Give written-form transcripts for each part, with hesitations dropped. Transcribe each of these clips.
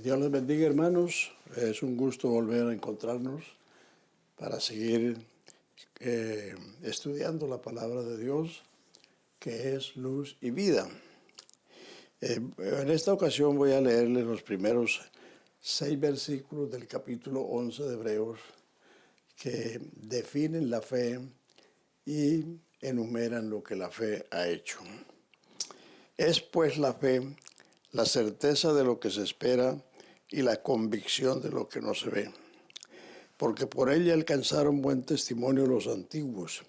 Dios les bendiga, hermanos. Es un gusto volver a encontrarnos para seguir estudiando la palabra de Dios, que es luz y vida. En esta ocasión voy a leerles los primeros 6 versículos del capítulo 11 de Hebreos, que definen la fe y enumeran lo que la fe ha hecho. Es pues la fe la certeza de lo que se espera y la convicción de lo que no se ve, porque por ella alcanzaron buen testimonio los antiguos.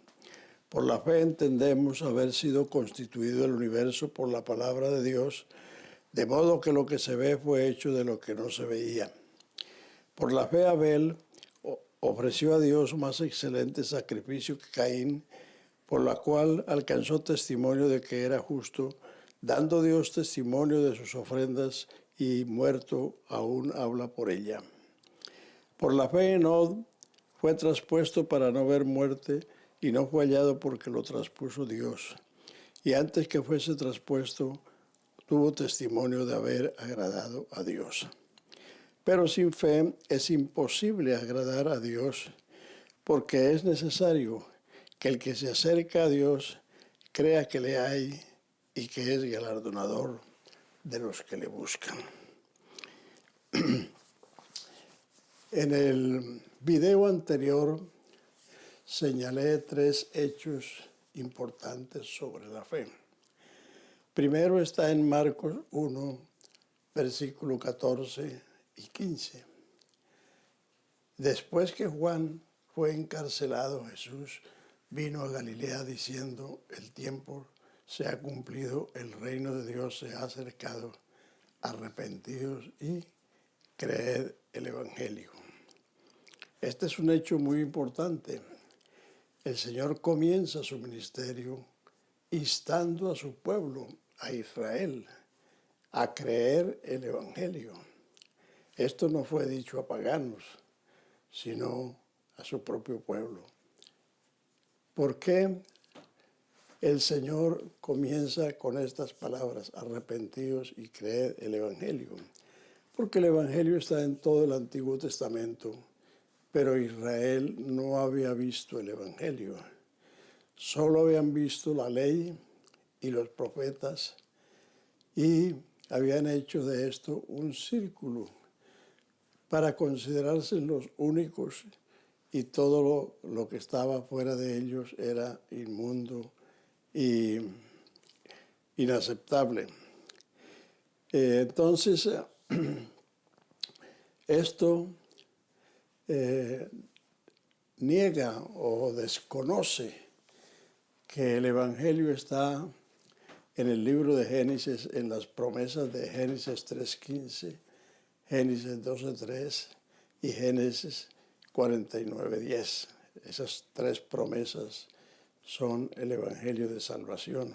Por la fe entendemos haber sido constituido el universo por la palabra de Dios, de modo que lo que se ve fue hecho de lo que no se veía. Por la fe Abel ofreció a Dios más excelente sacrificio que Caín, por la cual alcanzó testimonio de que era justo, dando Dios testimonio de sus ofrendas, y muerto aún habla por ella. Por la fe Enoc fue traspuesto para no ver muerte, y no fue hallado porque lo traspuso Dios. Y antes que fuese traspuesto, tuvo testimonio de haber agradado a Dios. Pero sin fe es imposible agradar a Dios, porque es necesario que el que se acerca a Dios crea que le hay y que es galardonador de los que le buscan. En el video anterior señalé 3 hechos importantes sobre la fe. Primero está en Marcos 1, versículo 14 y 15. Después que Juan fue encarcelado, Jesús vino a Galilea diciendo: el tiempo se ha cumplido, el reino de Dios se ha acercado, arrepentidos y creed el Evangelio. Este es un hecho muy importante. El Señor comienza su ministerio instando a su pueblo, a Israel, a creer el Evangelio. Esto no fue dicho a paganos, sino a su propio pueblo. ¿Por qué el Señor comienza con estas palabras: arrepentidos y creed el Evangelio? Porque el Evangelio está en todo el Antiguo Testamento, pero Israel no había visto el Evangelio. Solo habían visto la ley y los profetas, y habían hecho de esto un círculo para considerarse los únicos, y todo lo que estaba fuera de ellos era inmundo y inaceptable. Entonces, esto niega o desconoce que el Evangelio está en el libro de Génesis, en las promesas de Génesis 3:15, Génesis 12:3 y Génesis 49:10. Esas 3 promesas son el Evangelio de salvación.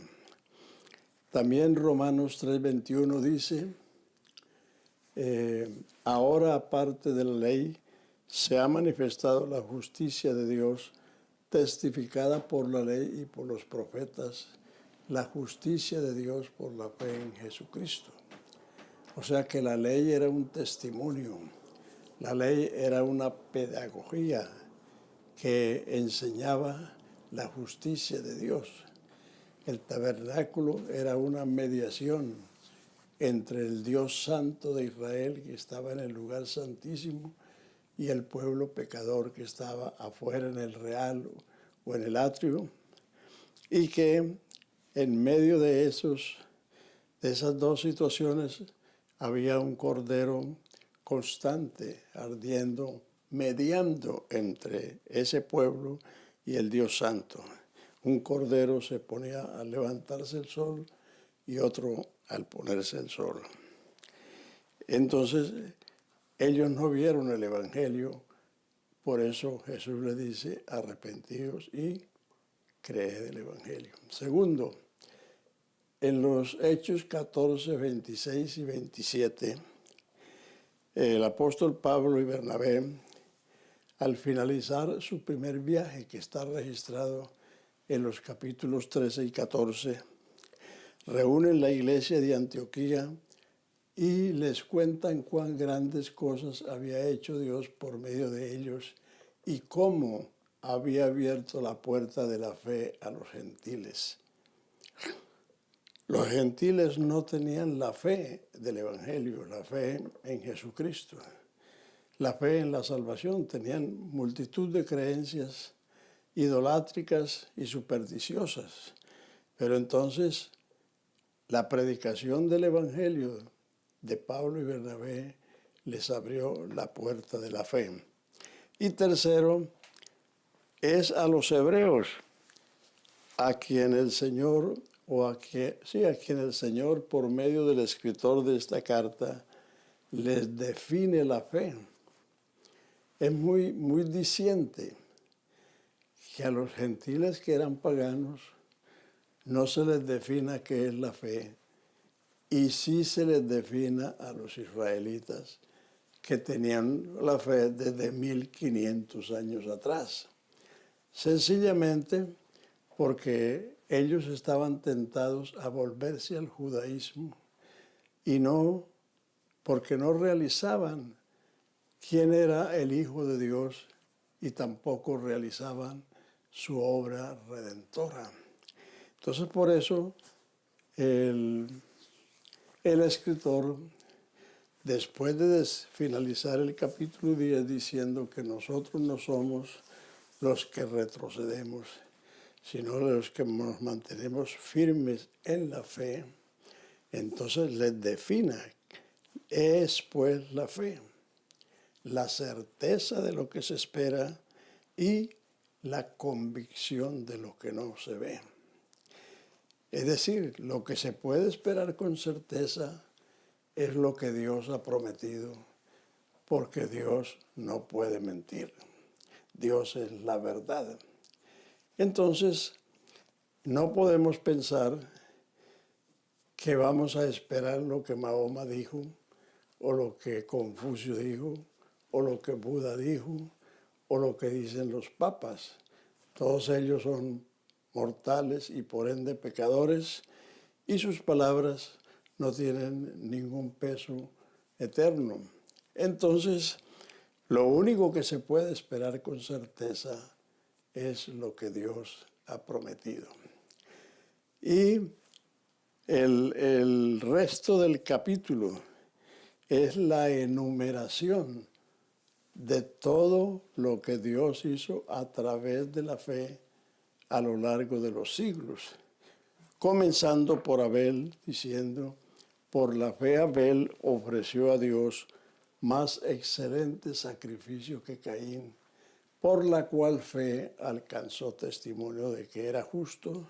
También Romanos 3:21 dice: ahora, aparte de la ley, se ha manifestado la justicia de Dios, testificada por la ley y por los profetas, la justicia de Dios por la fe en Jesucristo. O sea que la ley era un testimonio, la ley era una pedagogía que enseñaba la justicia de Dios. El tabernáculo era una mediación entre el Dios santo de Israel, que estaba en el lugar santísimo, y el pueblo pecador que estaba afuera en el real o en el atrio, y que en medio de esas 2 situaciones había un cordero constante ardiendo, mediando entre ese pueblo y el Dios santo. Un cordero se ponía al levantarse el sol y otro al ponerse el sol. Entonces, ellos no vieron el Evangelio, por eso Jesús le dice: arrepentidos y creed el Evangelio. Segundo, en los Hechos 14, 26 y 27, el apóstol Pablo y Bernabé, al finalizar su primer viaje, que está registrado en los capítulos 13 y 14, reúnen la iglesia de Antioquía y les cuentan cuán grandes cosas había hecho Dios por medio de ellos y cómo había abierto la puerta de la fe a los gentiles. Los gentiles no tenían la fe del Evangelio, la fe en Jesucristo, la fe en la salvación. Tenían multitud de creencias idolátricas y supersticiosas. Pero entonces la predicación del Evangelio de Pablo y Bernabé les abrió la puerta de la fe. Y tercero, es a los hebreos a quien el Señor, a quien el Señor por medio del escritor de esta carta les define la fe. Es muy diciente que a los gentiles que eran paganos no se les defina qué es la fe, y sí se les defina a los israelitas que tenían la fe desde 1500 años atrás. Sencillamente porque ellos estaban tentados a volverse al judaísmo y no porque no realizaban quién era el Hijo de Dios y tampoco realizaban su obra redentora. Entonces, por eso el escritor, después de finalizar el capítulo 10 diciendo que nosotros no somos los que retrocedemos, sino los que nos mantenemos firmes en la fe, entonces les defina, es pues la fe, la certeza de lo que se espera y la convicción de lo que no se ve. Es decir, lo que se puede esperar con certeza es lo que Dios ha prometido, porque Dios no puede mentir. Dios es la verdad. Entonces, no podemos pensar que vamos a esperar lo que Mahoma dijo, o lo que Confucio dijo, o lo que Buda dijo, o lo que dicen los papas. Todos ellos son mortales y por ende pecadores, y sus palabras no tienen ningún peso eterno. Entonces, lo único que se puede esperar con certeza es lo que Dios ha prometido. Y el resto del capítulo es la enumeración de todo lo que Dios hizo a través de la fe a lo largo de los siglos, comenzando por Abel, diciendo, por la fe Abel ofreció a Dios más excelente sacrificio que Caín, por la cual fe alcanzó testimonio de que era justo,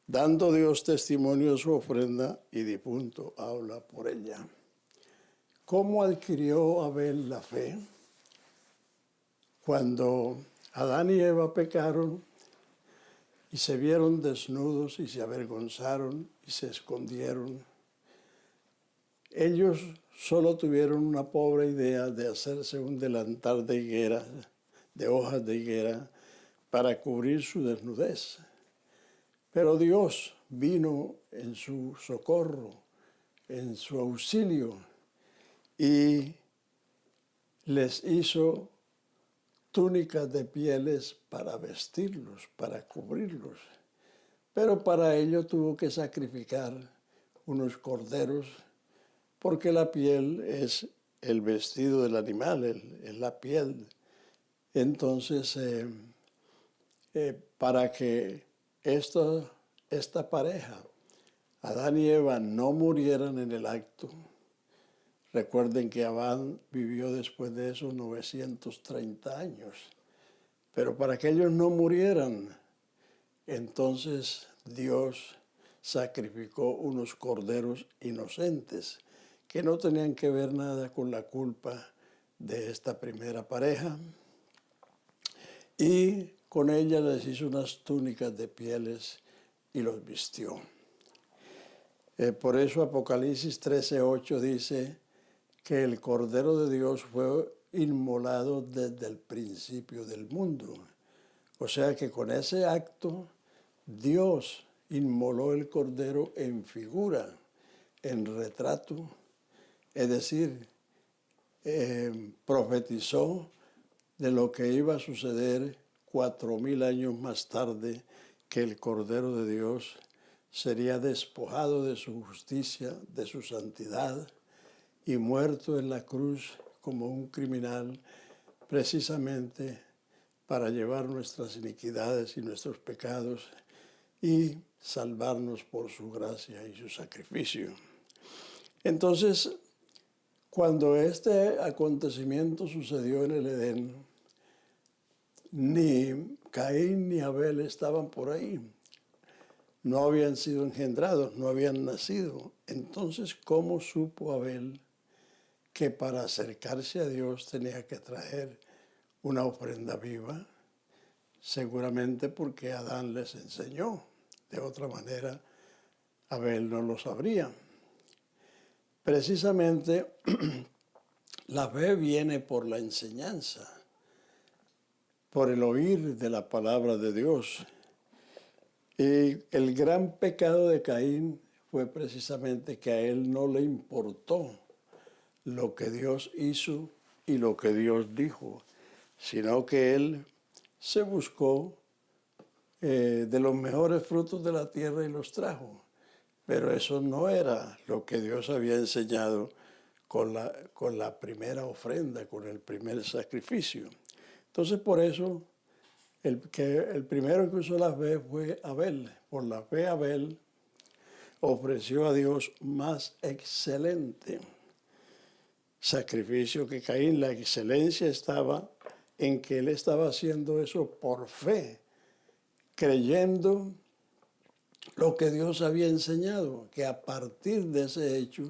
dando Dios testimonio de su ofrenda, y de punto habla por ella. ¿Cómo adquirió Abel la fe? Cuando Adán y Eva pecaron y se vieron desnudos y se avergonzaron y se escondieron, ellos solo tuvieron una pobre idea de hacerse un delantal de higuera, de hojas de higuera, para cubrir su desnudez. Pero Dios vino en su socorro, en su auxilio, y les hizo túnicas de pieles para vestirlos, para cubrirlos. Pero para ello tuvo que sacrificar unos corderos, porque la piel es el vestido del animal, es la piel. Entonces, para que esta pareja, Adán y Eva, no murieran en el acto. Recuerden que Adán vivió después de eso 930 años. Pero para que ellos no murieran, entonces Dios sacrificó unos corderos inocentes que no tenían que ver nada con la culpa de esta primera pareja. Y con ella les hizo unas túnicas de pieles y los vistió. Por eso Apocalipsis 13:8 dice que el Cordero de Dios fue inmolado desde el principio del mundo. O sea que con ese acto Dios inmoló el Cordero en figura, en retrato, es decir, profetizó de lo que iba a suceder 4000 años más tarde, que el Cordero de Dios sería despojado de su justicia, de su santidad, y muerto en la cruz como un criminal, precisamente para llevar nuestras iniquidades y nuestros pecados y salvarnos por su gracia y su sacrificio. Entonces, cuando este acontecimiento sucedió en el Edén, ni Caín ni Abel estaban por ahí. No habían sido engendrados, no habían nacido. Entonces, ¿cómo supo Abel que para acercarse a Dios tenía que traer una ofrenda viva? Seguramente porque Adán les enseñó. De otra manera, Abel no lo sabría. Precisamente, la fe viene por la enseñanza, por el oír de la palabra de Dios. Y el gran pecado de Caín fue precisamente que a él no le importó lo que Dios hizo y lo que Dios dijo, sino que él se buscó de los mejores frutos de la tierra y los trajo. Pero eso no era lo que Dios había enseñado con la primera ofrenda, con el primer sacrificio. Entonces, por eso, el primero que usó la fe fue Abel. Por la fe, Abel ofreció a Dios más excelente sacrificio que Caín. La excelencia estaba en que él estaba haciendo eso por fe, creyendo lo que Dios había enseñado, que a partir de ese hecho,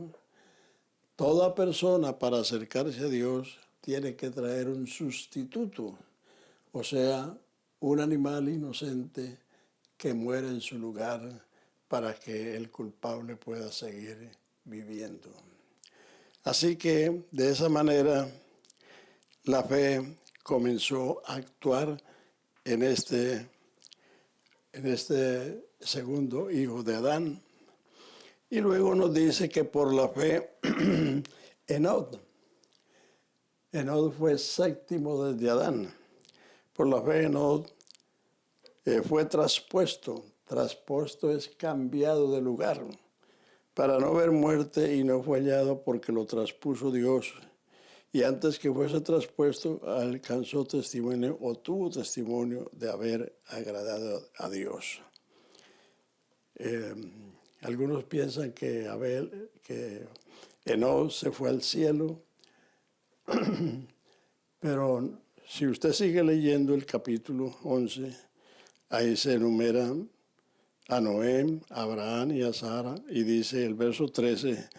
toda persona para acercarse a Dios tiene que traer un sustituto, o sea, un animal inocente que muere en su lugar para que el culpable pueda seguir viviendo. Así que de esa manera la fe comenzó a actuar en este segundo hijo de Adán. Y luego nos dice que por la fe Enoc fue séptimo desde Adán. Por la fe Enoc fue traspuesto es cambiado de lugar, para no ver muerte, y no fue hallado porque lo traspuso Dios. Y antes que fuese traspuesto, alcanzó testimonio o tuvo testimonio de haber agradado a Dios. Algunos piensan que Enoc se fue al cielo, pero si usted sigue leyendo el capítulo 11, ahí se enumeran a Noé, a Abraham y a Sara, y dice el verso 13,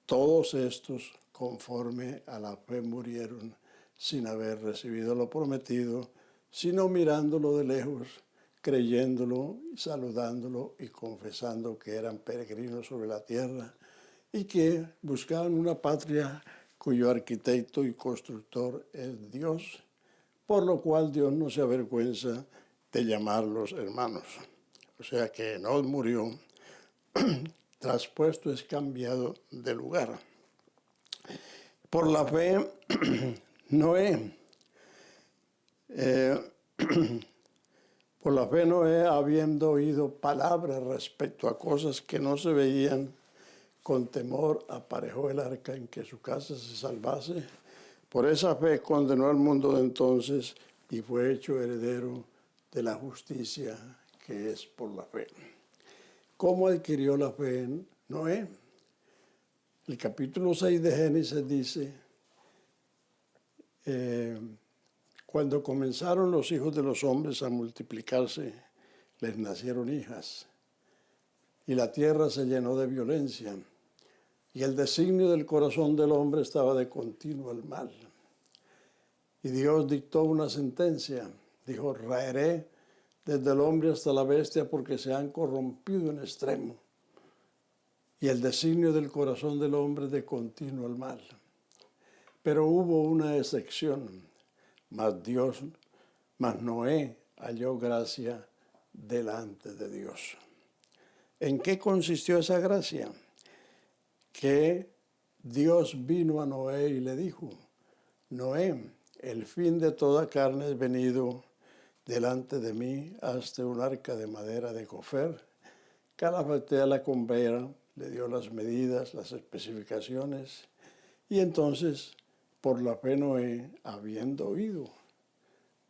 todos estos conforme a la fe murieron sin haber recibido lo prometido, sino mirándolo de lejos, creyéndolo, saludándolo y confesando que eran peregrinos sobre la tierra y que buscaban una patria cuyo arquitecto y constructor es Dios, por lo cual Dios no se avergüenza de llamarlos hermanos. O sea que Enoc murió, traspuesto es cambiado de lugar. Por la fe, Noé, habiendo oído palabras respecto a cosas que no se veían, con temor aparejó el arca en que su casa se salvase. Por esa fe condenó al mundo de entonces y fue hecho heredero de la justicia que es por la fe. ¿Cómo adquirió la fe Noé? El capítulo 6 de Génesis dice, cuando comenzaron los hijos de los hombres a multiplicarse, les nacieron hijas, y la tierra se llenó de violencia, y el designio del corazón del hombre estaba de continuo al mal. Y Dios dictó una sentencia, dijo, raeré desde el hombre hasta la bestia porque se han corrompido en extremo. Y el designio del corazón del hombre de continuo al mal. Pero hubo una excepción, mas Noé halló gracia delante de Dios. ¿En qué consistió esa gracia? Que Dios vino a Noé y le dijo: Noé, el fin de toda carne es venido delante de mí. Hazte un arca de madera de gofer. Calafatea la cumbera, le dio las medidas, las especificaciones, y entonces, por la fe Noé, habiendo oído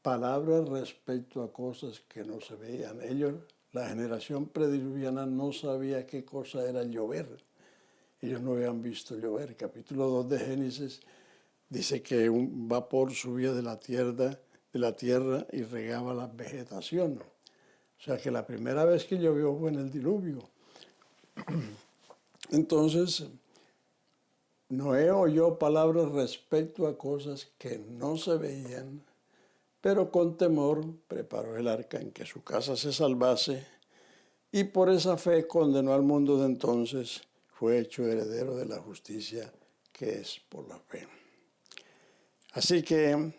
palabras respecto a cosas que no se veían. Ellos, la generación prediluviana, no sabía qué cosa era llover. Ellos no habían visto llover. Capítulo 2 de Génesis dice que un vapor subía de la tierra y regaba la vegetación. O sea que la primera vez que llovió fue en el diluvio. Entonces, Noé oyó palabras respecto a cosas que no se veían, pero con temor preparó el arca en que su casa se salvase, y por esa fe condenó al mundo de entonces, fue hecho heredero de la justicia que es por la fe. Así que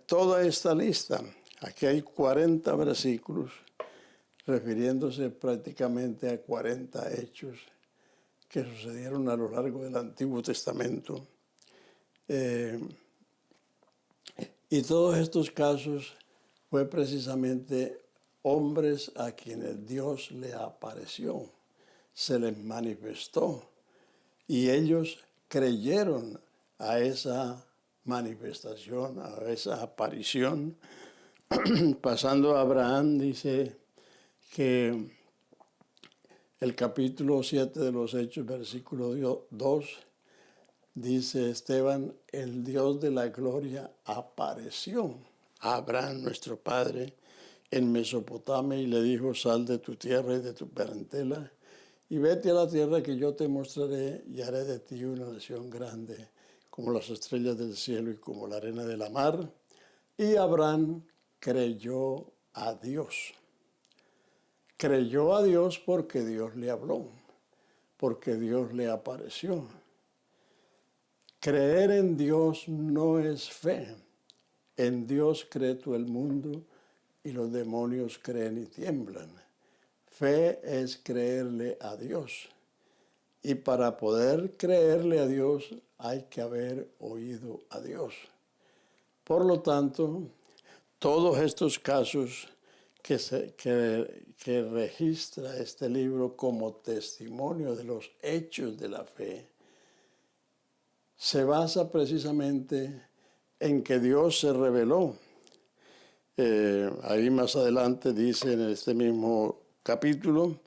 toda esta lista, aquí hay 40 versículos, refiriéndose prácticamente a 40 hechos que sucedieron a lo largo del Antiguo Testamento. Y todos estos casos fue precisamente hombres a quienes Dios le apareció, se les manifestó, y ellos creyeron a esa manifestación, a esa aparición. Pasando a Abraham, dice que el capítulo 7 de los Hechos, versículo 2, dice Esteban: el Dios de la gloria apareció a Abraham, nuestro padre, en Mesopotamia, y le dijo: sal de tu tierra y de tu parentela, y vete a la tierra que yo te mostraré, y haré de ti una nación grande, como las estrellas del cielo y como la arena de la mar. Y Abraham creyó a Dios. Creyó a Dios porque Dios le habló, porque Dios le apareció. Creer en Dios no es fe. En Dios cree todo el mundo y los demonios creen y tiemblan. Fe es creerle a Dios. Y para poder creerle a Dios hay que haber oído a Dios. Por lo tanto, todos estos casos que registra este libro como testimonio de los hechos de la fe, se basa precisamente en que Dios se reveló. Ahí más adelante dice en este mismo capítulo,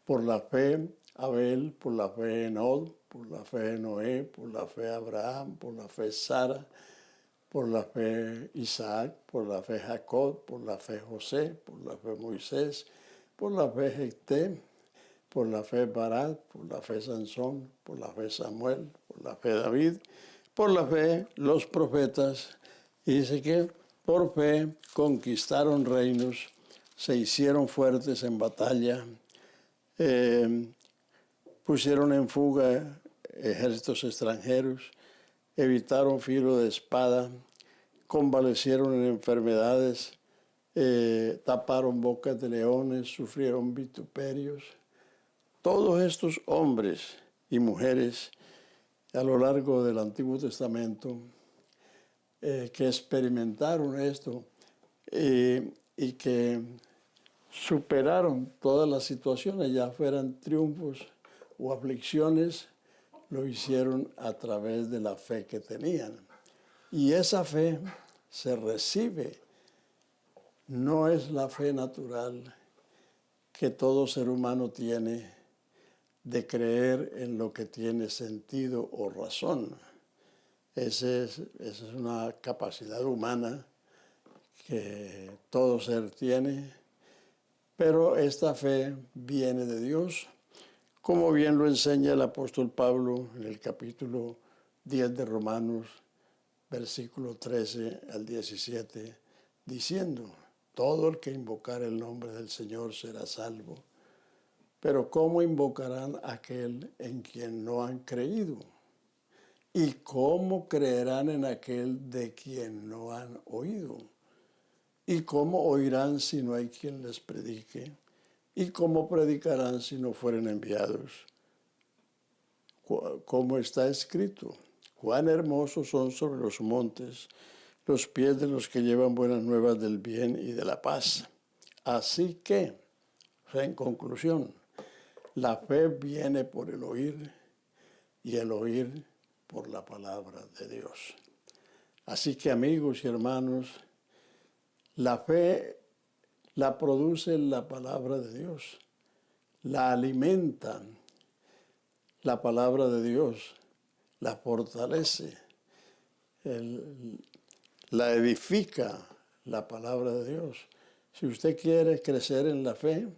por la fe Abel, por la fe Enod, por la fe Noé, por la fe Abraham, por la fe Sara, por la fe Isaac, por la fe Jacob, por la fe José, por la fe Moisés, por la fe Jefté, por la fe Barak, por la fe Sansón, por la fe Samuel, por la fe David, por la fe los profetas. Y dice que por fe conquistaron reinos, se hicieron fuertes en batalla, pusieron en fuga ejércitos extranjeros, evitaron filo de espada, convalecieron en enfermedades, taparon bocas de leones, sufrieron vituperios. Todos estos hombres y mujeres a lo largo del Antiguo Testamento que experimentaron esto y que superaron todas las situaciones, ya fueran triunfos o aflicciones, lo hicieron a través de la fe que tenían. Y esa fe se recibe, no es la fe natural que todo ser humano tiene de creer en lo que tiene sentido o razón. Esa es una capacidad humana que todo ser tiene, pero esta fe viene de Dios, como bien lo enseña el apóstol Pablo en el capítulo 10 de Romanos, versículo 13 al 17, diciendo: todo el que invocar el nombre del Señor será salvo. Pero ¿cómo invocarán a aquel en quien no han creído? ¿Y cómo creerán en aquel de quien no han oído? ¿Y cómo oirán si no hay quien les predique? ¿Y cómo predicarán si no fueren enviados? Como está escrito, cuán hermosos son sobre los montes los pies de los que llevan buenas nuevas del bien y de la paz. Así que, en conclusión, la fe viene por el oír y el oír por la palabra de Dios. Así que, amigos y hermanos, la fe la produce la palabra de Dios, la alimenta la palabra de Dios, la fortalece, la edifica la palabra de Dios. Si usted quiere crecer en la fe,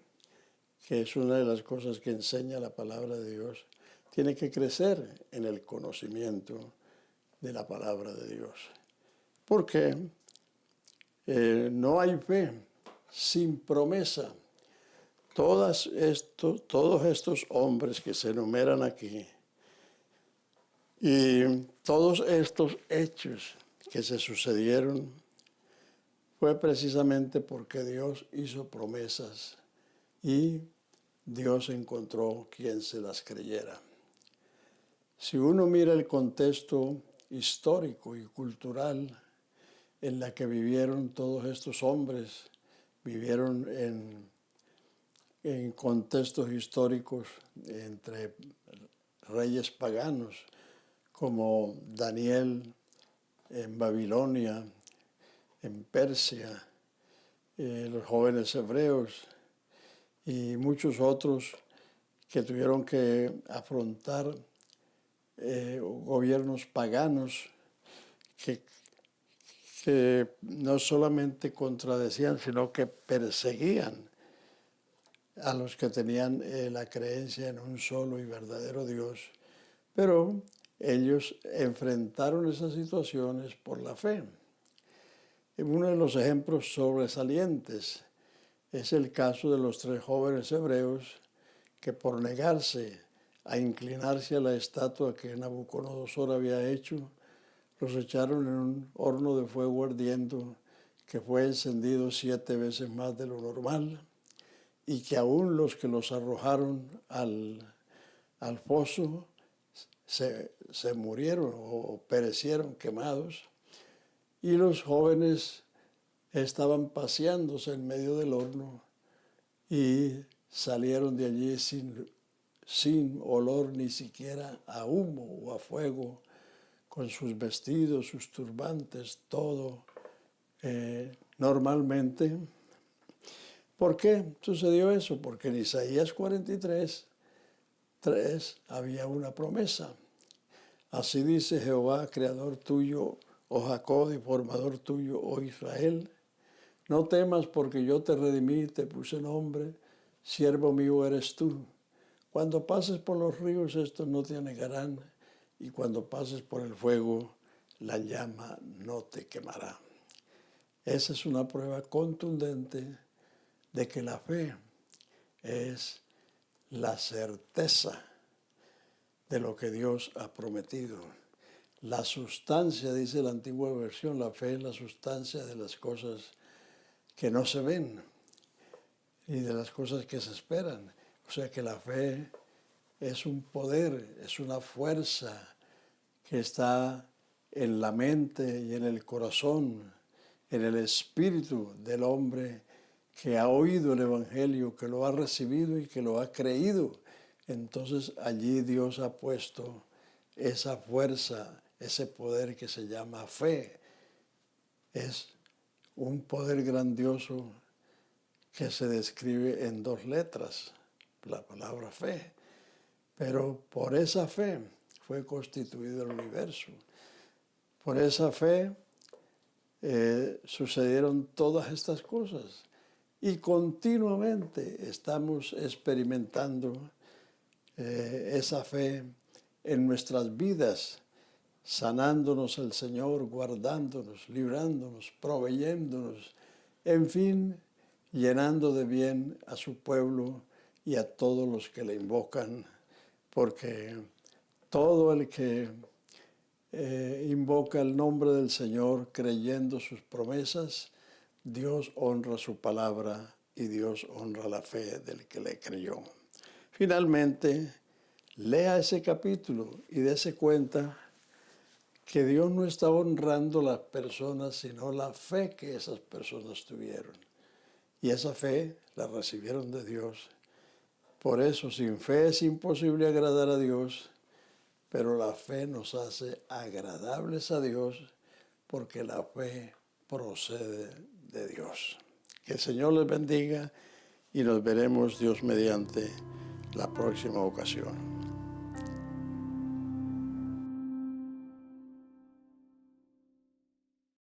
que es una de las cosas que enseña la palabra de Dios, tiene que crecer en el conocimiento de la palabra de Dios. Porque no hay fe sin promesa. Todos estos hombres que se enumeran aquí y todos estos hechos que se sucedieron fue precisamente porque Dios hizo promesas y Dios encontró quien se las creyera. Si uno mira el contexto histórico y cultural en la que vivieron todos estos hombres, vivieron en contextos históricos entre reyes paganos, como Daniel en Babilonia, en Persia, los jóvenes hebreos y muchos otros que tuvieron que afrontar gobiernos paganos que no solamente contradecían, sino que perseguían a los que tenían la creencia en un solo y verdadero Dios. Pero ellos enfrentaron esas situaciones por la fe. Uno de los ejemplos sobresalientes es el caso de los 3 jóvenes hebreos que por negarse a inclinarse a la estatua que Nabucodonosor había hecho, los echaron en un horno de fuego ardiendo que fue encendido 7 veces más de lo normal y que aún los que los arrojaron al foso se murieron o perecieron quemados. Y los jóvenes estaban paseándose en medio del horno y salieron de allí sin olor ni siquiera a humo o a fuego, con sus vestidos, sus turbantes, todo normalmente. ¿Por qué sucedió eso? Porque en Isaías 43:3 había una promesa. Así dice Jehová, creador tuyo, oh Jacob, y formador tuyo, oh Israel. No temas porque yo te redimí, te puse nombre, siervo mío eres tú. Cuando pases por los ríos, estos no te anegarán, y cuando pases por el fuego, la llama no te quemará. Esa es una prueba contundente de que la fe es la certeza de lo que Dios ha prometido. La sustancia, dice la antigua versión, la fe es la sustancia de las cosas que no se ven y de las cosas que se esperan. O sea que la fe es un poder, es una fuerza que está en la mente y en el corazón, en el espíritu del hombre que ha oído el Evangelio, que lo ha recibido y que lo ha creído. Entonces allí Dios ha puesto esa fuerza, ese poder que se llama fe. Es un poder grandioso que se describe en 2 letras, la palabra fe. Pero por esa fe fue constituido el universo. Por esa fe sucedieron todas estas cosas. Y continuamente estamos experimentando esa fe en nuestras vidas, sanándonos el Señor, guardándonos, librándonos, proveyéndonos, en fin, llenando de bien a su pueblo y a todos los que le invocan, porque todo el que invoca el nombre del Señor creyendo sus promesas, Dios honra su palabra y Dios honra la fe del que le creyó. Finalmente, lea ese capítulo y dése cuenta que Dios no está honrando las personas, sino la fe que esas personas tuvieron. Y esa fe la recibieron de Dios. Por eso, sin fe es imposible agradar a Dios, pero la fe nos hace agradables a Dios porque la fe procede de Dios. Que el Señor les bendiga y nos veremos, Dios mediante, la próxima ocasión.